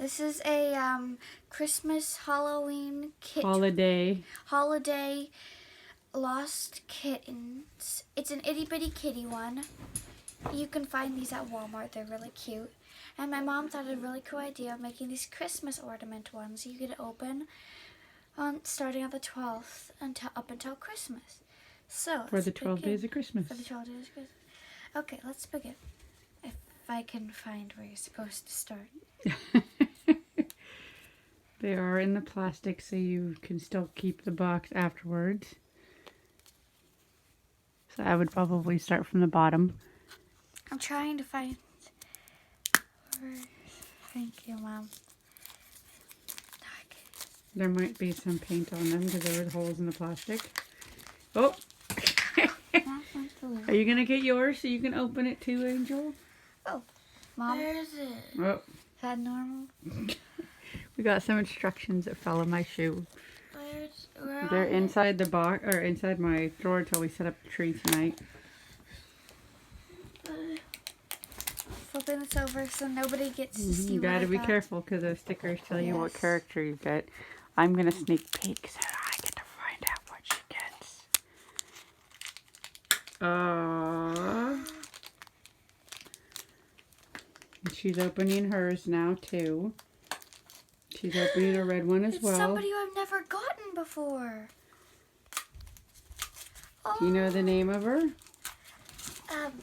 This is a Christmas Halloween holiday lost kittens. It's an itty bitty kitty one. You can find these at Walmart. They're really cute. And my mom thought a really cool idea of making these Christmas ornament ones you could open starting on the 12th up until Christmas. So for the 12 days of Christmas. For the 12 days of Christmas. Okay, let's begin. If I can find where you're supposed to start. They are in the plastic, so you can still keep the box afterwards. So I would probably start from the bottom. I'm trying to find. Thank you, Mom. There might be some paint on them because there were holes in the plastic. Oh! Are you going to get yours so you can open it too, Angel? Oh, Mom. Where is it? Oh. Is that normal? We got some instructions that fell in my shoe. Where They're inside the box, or inside my drawer until we set up the tree tonight. Flipping this over so nobody gets to see You what gotta I be got. careful because those stickers tell you what character you get. I'm gonna sneak peek so I get to find out what she gets. And she's opening hers now too. She's opening a red one as well. It's somebody who I've never gotten before. Do you know the name of her? Um.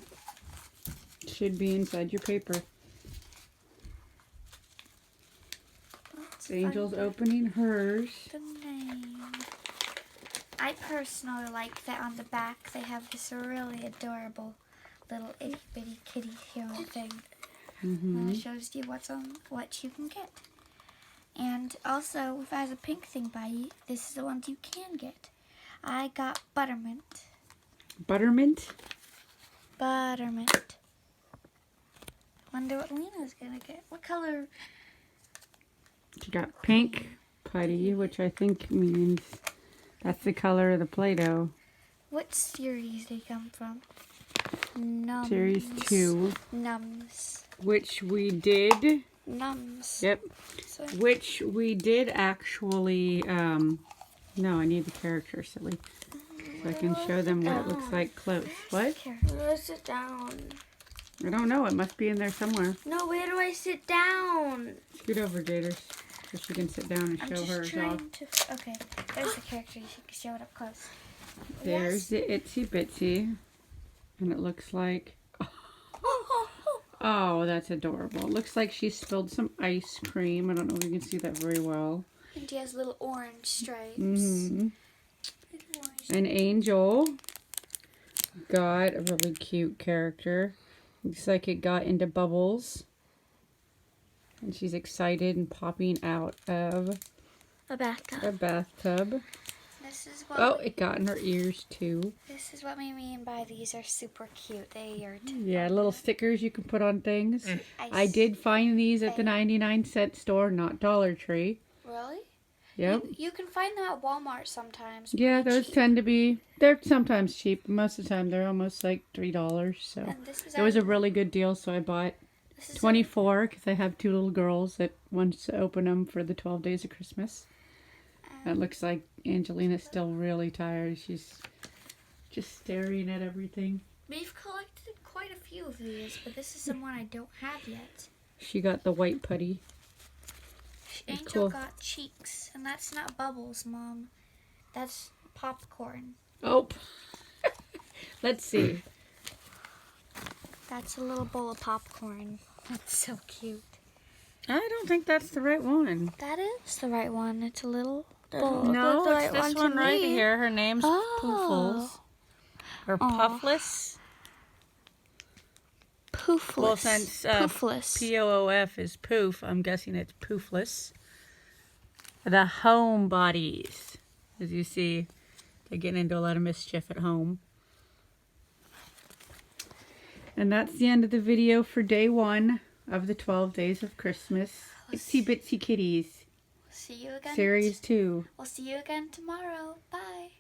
Should be inside your paper. Angel's opening hers. The name. I personally like that on the back they have this really adorable little itty bitty kitty hero thing. And it shows you what you can get. And also, if it has a pink thing by you, this is the ones you can get. I got Buttermint. Buttermint? Buttermint. Wonder what Lena's gonna get. What color? She got pink putty, which I think means that's the color of the Play-Doh. What series they come from? Nums. Series 2. Nums. Which we did. Nums. Yep. So, Which we did actually, no, I need the character, silly. So I can show them what it looks like close. What? Where do I sit down? I don't know. It must be in there somewhere. No, where do I sit down? Scoot over, Gators, so she can sit down and show hers off. Okay, there's the character. You can show it up close. There's the Itsy Bitsy. And it looks like... Oh, that's adorable. It looks like she spilled some ice cream. I don't know if you can see that very well. And she has little orange stripes. And Angel got a really cute character. Looks like it got into bubbles. And she's excited and popping out of a bathtub. This is what it got in her ears too. This is what we mean by these are super cute. They are little stickers you can put on things. I did find these at the 99-cent store, not Dollar Tree. Really? Yep. You can find them at Walmart sometimes. Yeah, those tend to be, they're sometimes cheap. Most of the time they're almost like $3. So it was a really good deal, so I bought 24 because I have 2 little girls that wants to open them for the 12 days of Christmas. It looks like Angelina's still really tired. She's just staring at everything. We've collected quite a few of these, but this is someone I don't have yet. She got the white putty. Angel got cheeks, and that's not bubbles, Mom. That's popcorn. Oh. Let's see. That's a little bowl of popcorn. That's so cute. I don't think that's the right one. That is the right one. It's a little bowl. No, the it's this one right here. Her name's Poofles. Or Puffless. Poofless. Well, since Poofless. P-O-O-F is poof, I'm guessing it's Poofless. The homebodies. As you see, they're getting into a lot of mischief at home. And that's the end of the video for day 1 of the 12 days of Christmas. Itsy Bitsy Kitties. See you again. Series 2. We'll see you again tomorrow. Bye.